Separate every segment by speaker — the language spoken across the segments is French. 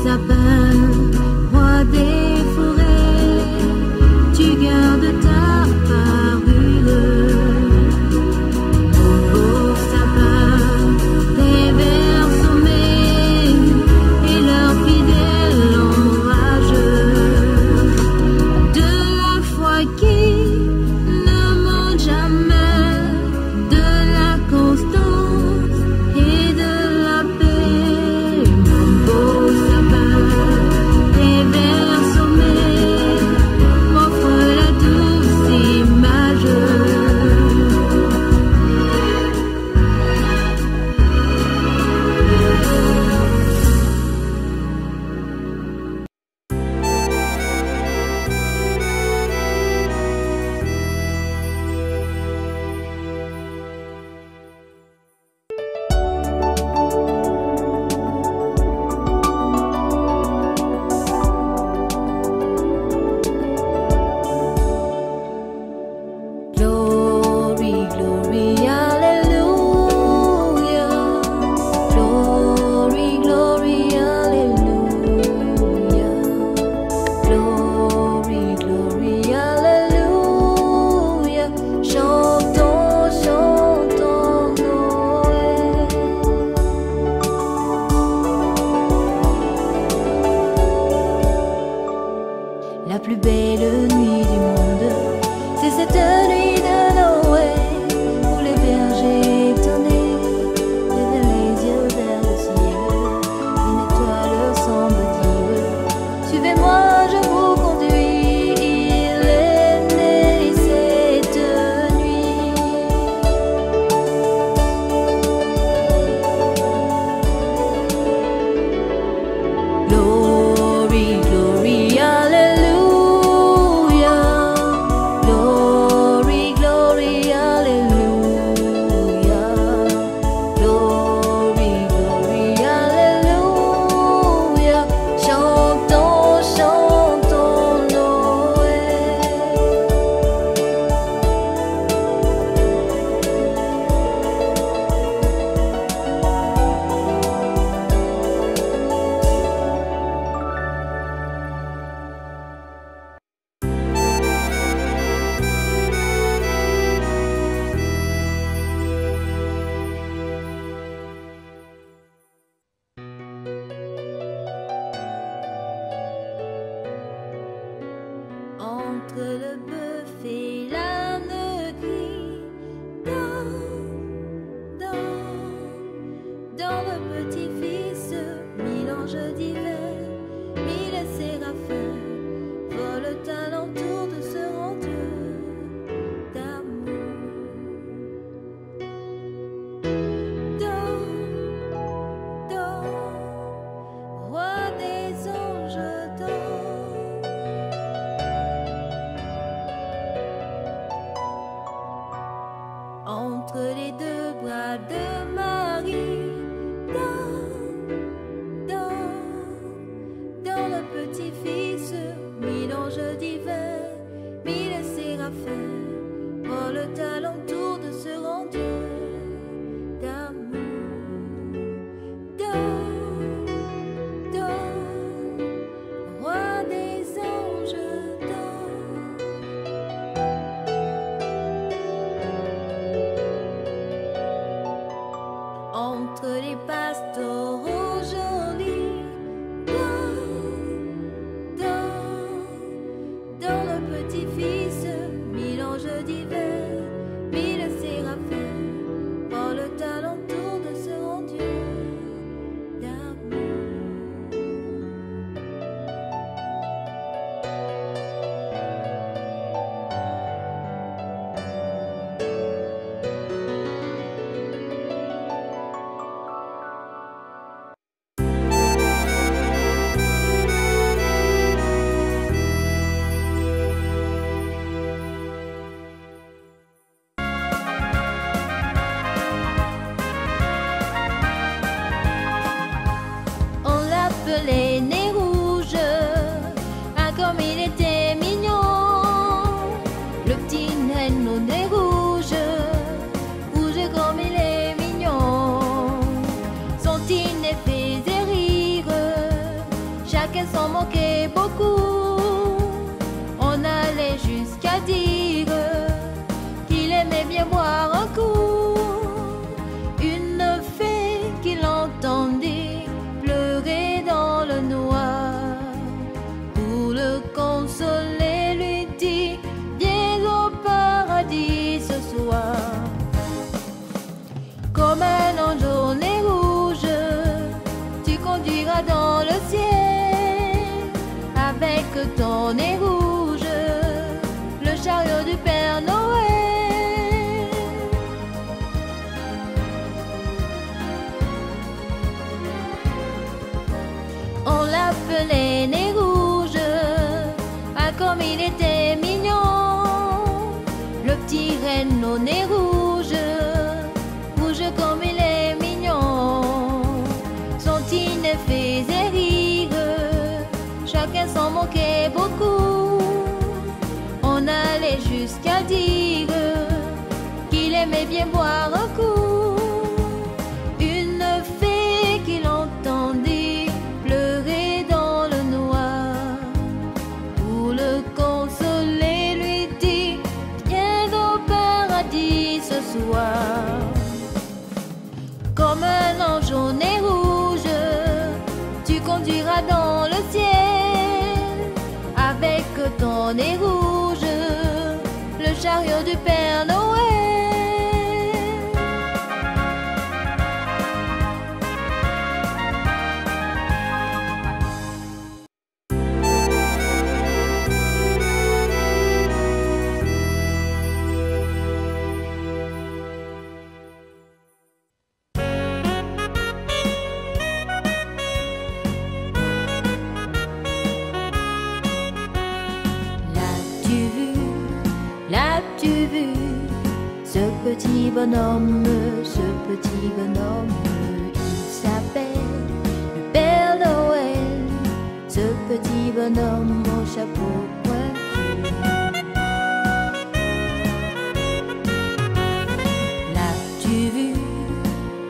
Speaker 1: sapin, roi des forêts, tu gardes ta parure. Mon beau sapin, tes vers sommés et leurs fidèles ombrageux, de la foi qui ne manque jamais, de la constance et de la paix. Mon beau sapin, tes vers sommés m'offrent la douce image. Glory, glory, hallelujah. Glory, glory, hallelujah. Glory, glory, hallelujah. Chantons, chantons Noël. La plus belle nuit du monde, c'est cette nuit de Noël où les bergers étonnés lèvent les yeux vers le ciel. Une étoile semble dire: suivez-moi, je vous conduis. Il est né cette nuit. Glory, glory, hallelujah. Glory, glory, hallelujah. Glory, glory, hallelujah. Chantons, chantons Noël. Entre le bœuf et l'âne gris, dans le petit-fils, mille anges divins, mille séraphins, volent alentour de ce rond Dieu d'amour. Roi des anges, entre les deux bras de Marie, dans le petit-fils, mille anges divins, mille séraphins, volent alentour de ce rond Dieu d'amour. Roi des anges, entre les pastoraux jolis, dans le petit-fils, mille anges divins, mille séraphins, chacun s'en moquait beaucoup. On allait jusqu'à dire qu'il aimait bien boire un coup. Une fée qui l'entendit pleurer dans le noir, pour le consoler lui dit: viens au paradis ce soir. Comme un ange au nez rouge, tu conduiras dans le ciel, avec ton nez rouge, le chariot du Père Noël. On l'appelait nez rouge, ah comme il était mignon, le petit renne au nez rouge, rouge comme il est mignon. Son petit nez faisait rire, chacun s'en moquait beaucoup. On allait jusqu'à dire qu'il aimait bien boire un coup. Une fée qui l'entendit pleurer dans le noir, pour le consoler lui dit: viens au paradis ce soir. Comme un ange au nez rouge, tu conduiras dans le ciel, avec ton nez rouge, le chariot du Père Noël. L'as-tu vu, ce petit bonhomme, il s'appelle le Père Noël, ce petit bonhomme au chapeau pointu.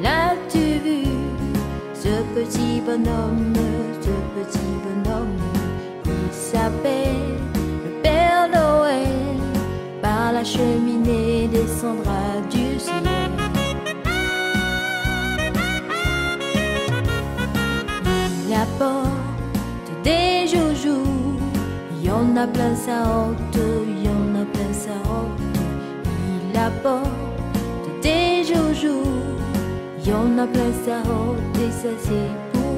Speaker 1: L'as-tu vu, ce petit bonhomme, il s'appelle le Père Noël, par la cheminée descendra du ciel. Il apporte des joujoux, il y en a plein sa hôte, Il apporte des joujoux, il y en a plein sa hôte, et ça c'est pour nous.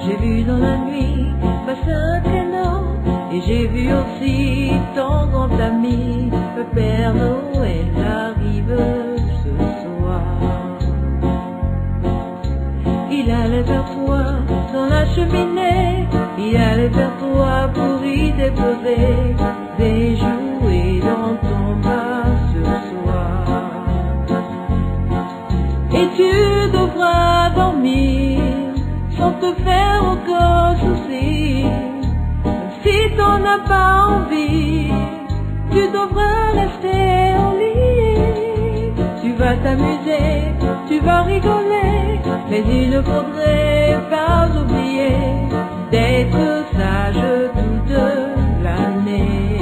Speaker 2: J'ai vu dans la nuit passer un traîneau, et j'ai vu aussi ton grand ami, le Père Noël arrive ce soir. Il allait vers toi dans la cheminée, il allait vers toi pour y déposer des jouets dans ton bas ce soir. Et tu devras dormir sans te faire aucun souci. Si t'en as pas envie, tu devras rester au lit. Tu vas t'amuser, tu vas rigoler, mais il ne faudrait pas oublier d'être sage toute l'année.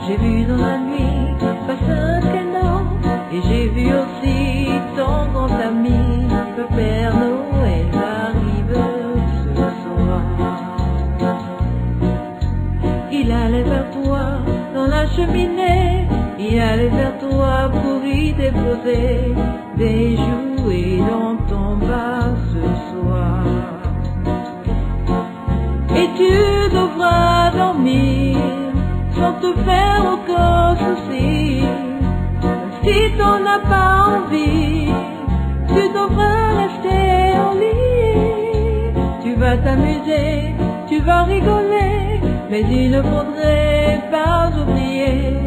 Speaker 2: J'ai vu dans la nuit passer un traîneau, et j'ai vu aussi ton grand ami, le Père Noël arrive ce soir. Il allait vers toi dans la cheminée, il allait vers toi pour y déposer des jouets dans ton bas ce soir. Et tu devras dormir sans te faire aucun souci. Si t'en as pas envie, t'amuser, tu vas rigoler, mais il ne faudrait pas oublier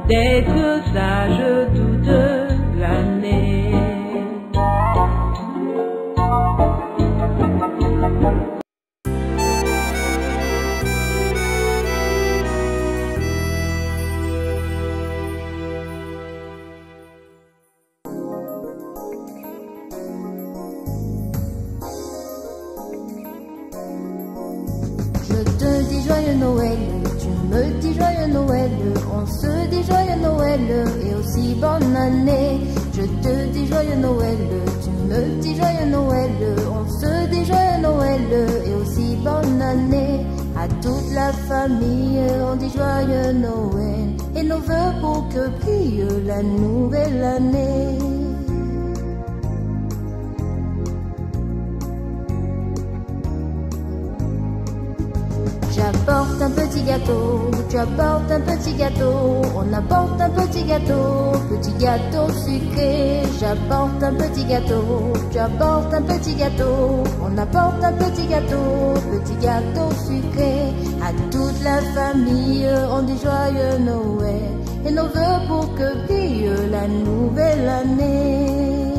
Speaker 2: d'être sage toute l'année.
Speaker 1: Je te dis joyeux Noël, tu me dis joyeux Noël, on se dit joyeux Noël et aussi bonne année. Je te dis joyeux Noël, tu me dis joyeux Noël, on se dit joyeux Noël et aussi bonne année. À toute la famille, on dit joyeux Noël et nos vœux pour que brille la nouvelle année. J'apporte un petit gâteau, tu apportes un petit gâteau, on apporte un petit gâteau sucré. J'apporte un petit gâteau, tu apportes un petit gâteau, on apporte un petit gâteau sucré. À toute la famille, on dit joyeux Noël et nos vœux pour que brille la nouvelle année.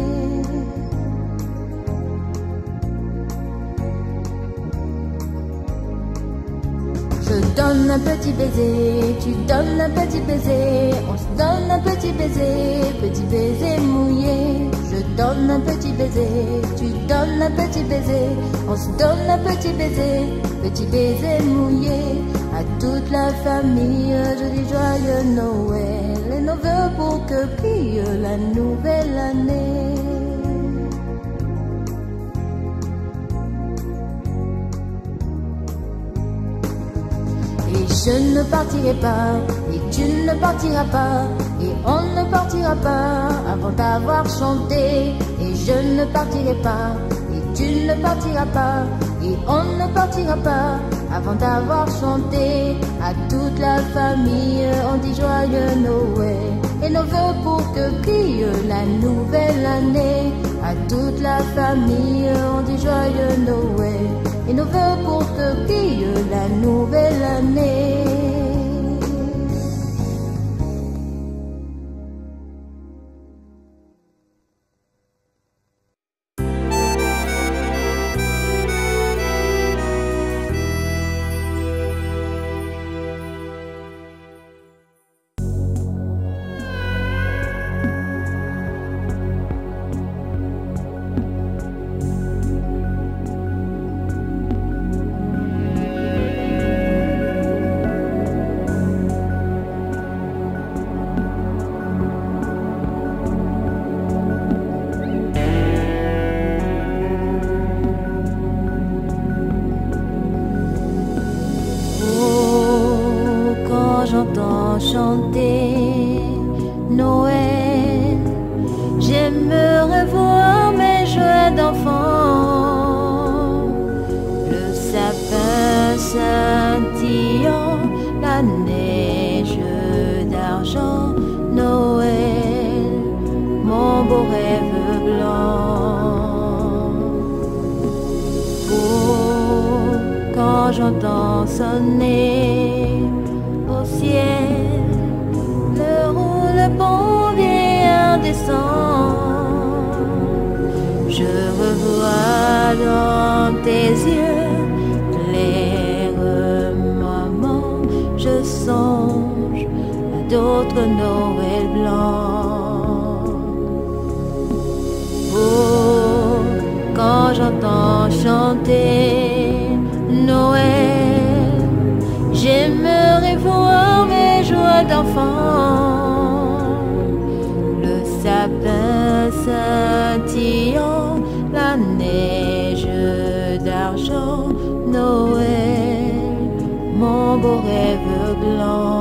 Speaker 1: Je donne un petit baiser, tu donnes un petit baiser, on se donne un petit baiser mouillé. Je donne un petit baiser, tu donnes un petit baiser, on se donne un petit baiser mouillé. À toute la famille, je dis joyeux Noël et nos vœux pour que brille la nouvelle année. Et je ne partirai pas, et tu ne partiras pas, et on ne partira pas avant d'avoir chanté. Et je ne partirai pas, et tu ne partiras pas, et on ne partira pas avant d'avoir chanté. À toute la famille, on dit joyeux Noël et nos vœux pour que brille la nouvelle année. À toute la famille, on dit joyeux Noël et nos vœux pour que brille la nouvelle année. J'entends chanter Noël, j'aimerais voir mes jouets d'enfants, le sapin scintillant, la neige d'argent, Noël, mon beau rêve blanc. Oh, quand j'entends sonner au ciel, le bon vient descendre. Je revois dans tes yeux clairs moments. Je songe à d'autres Noël blancs. Oh, quand j'entends chanter Noël, j'aimerais voir mes joies d'enfant, le sapin scintillant, la neige d'argent, Noël, mon beau rêve blanc.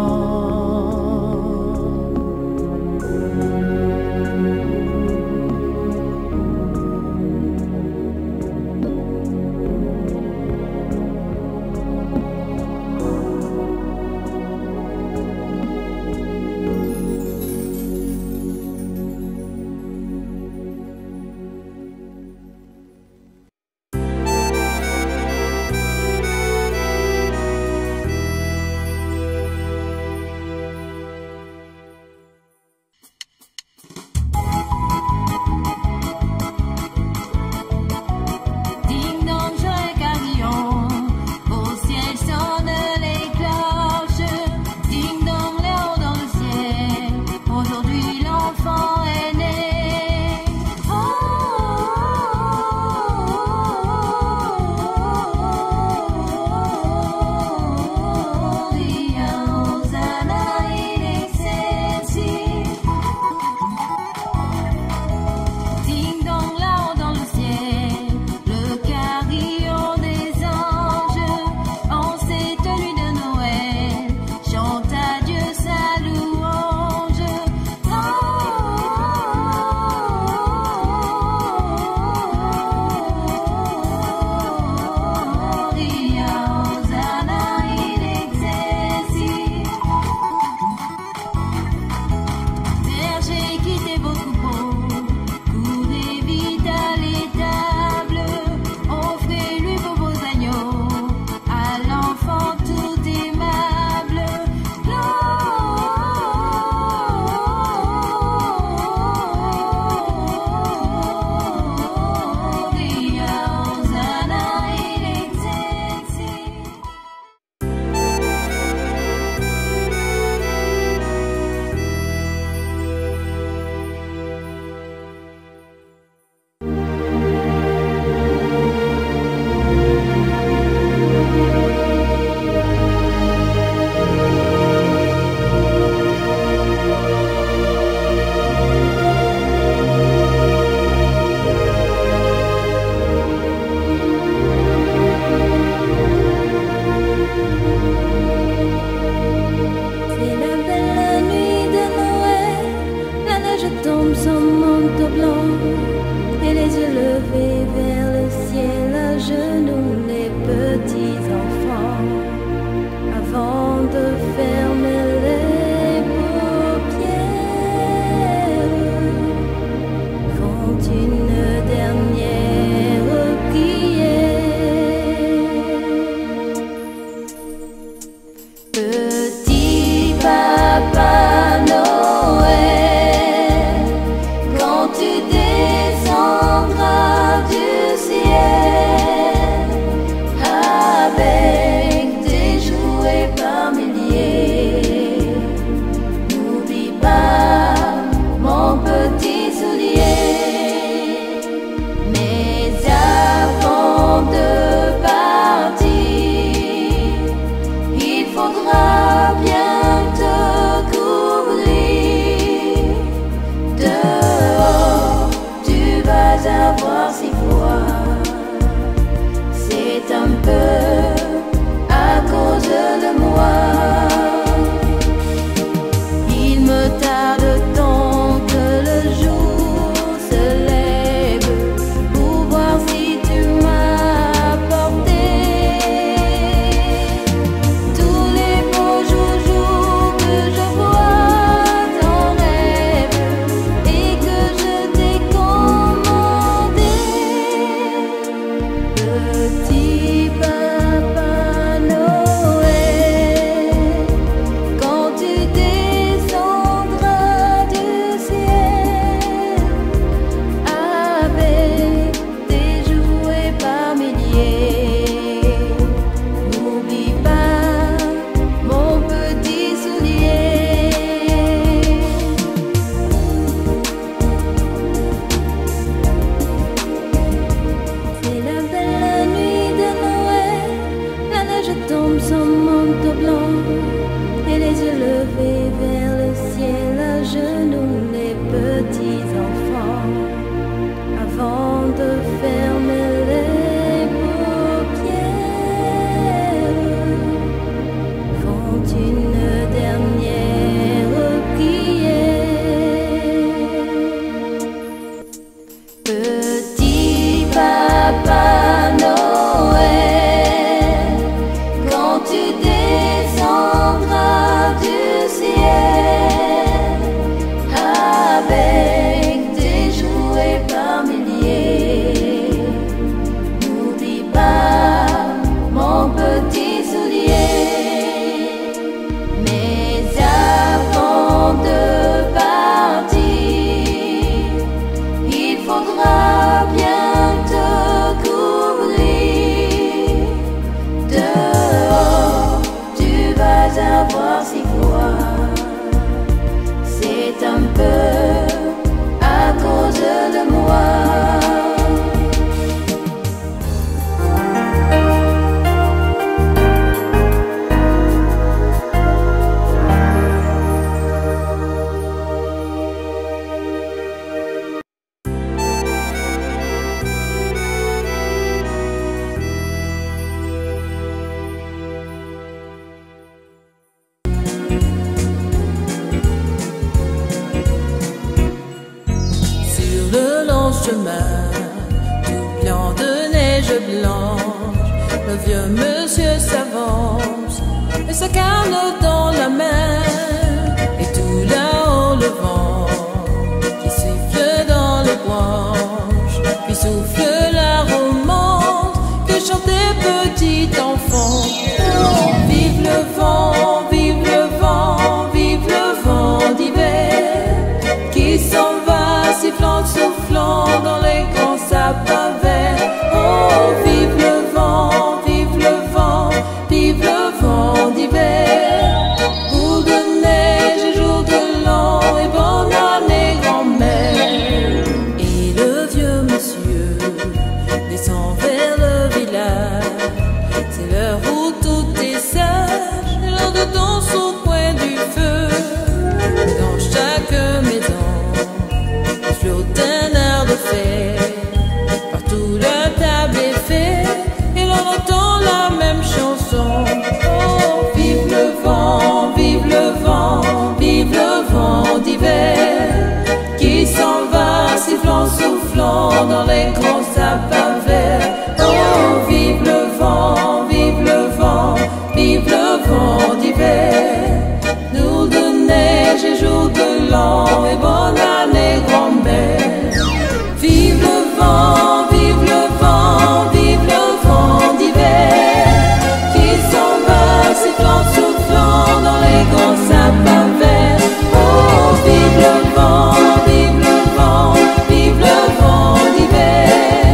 Speaker 1: avec des jouets par milliers. N'oublie pas mon petit soulier. C'est la belle nuit de Noël, la neige tombe son manteau blanc, et les yeux levés vers le ciel, à genoux les petits enfants, avant de fermer les paupières, font une dernière prière. Petit Papa Noël, quand tu descendras du ciel avec des jouets par milliers, n'oublie pas mon petit soulier. Mais avant de partir, il faudra bien te couvrir. Dehors, tu vas avoir si froid. C'est un peu à cause de moi.
Speaker 2: Sur le long chemin, tout blanc de neige blanche, le vieux monsieur s'avance et sa canne dans la main. Et tout là-haut le vent qui siffle dans les branches, puis souffle la romance que chantait petit enfant. Oh, vive le vent, vive le vent, vive le vent d'hiver qui s'en va sifflant, soufflant dans les grands sapins verts. Oh, vive le vent, vive le vent, vive le vent d'hiver. Boule de neige et jour de l'an et bonne année grand-mère. Et le vieux monsieur descend vers le village. C'est l'heure où tout est sage, l'heure de danse au coin du feu. Dans chaque maison flotte un air de fête, partout la table est faite et l'on entend la même chanson. Oh, vive le vent, vive le vent, vive le vent d'hiver qui s'en va sifflant, soufflant dans les grands sapins verts. Oh, vive le vent, vive le vent, vive le vent d'hiver. Nous de neige et jour de l'an et bonne année grand-mère. Vive le vent, vive le vent, vive le vent d'hiver qui s'en va sifflant, soufflant dans les grands sapins verts. Oh, vive le vent, vive le vent, vive le vent d'hiver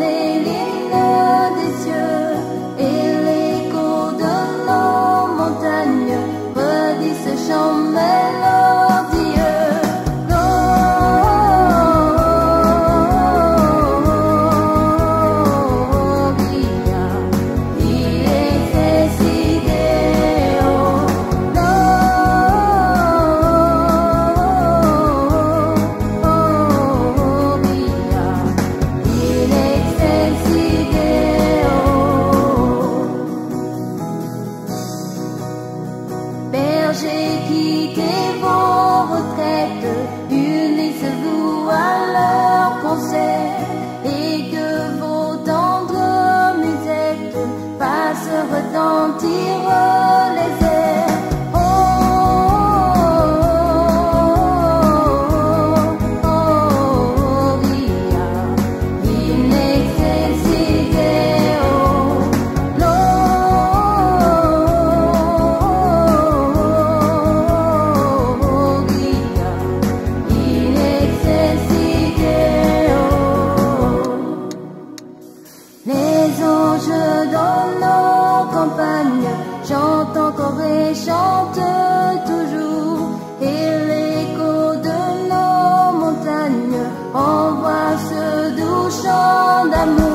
Speaker 1: sonner l'hymne des cieux et l'écho de nos montagnes redit ce chant mélodieux. Bergers, quittez vos retraites, unissez-vous à leur concert, et que vos tendres musettes fassent retentir les airs. Oh, oh, oh, via in excelsis Deo. Les anges dans nos campagnes chantent encore et chantent toujours, et l'écho de nos montagnes envoie ce doux chant d'amour.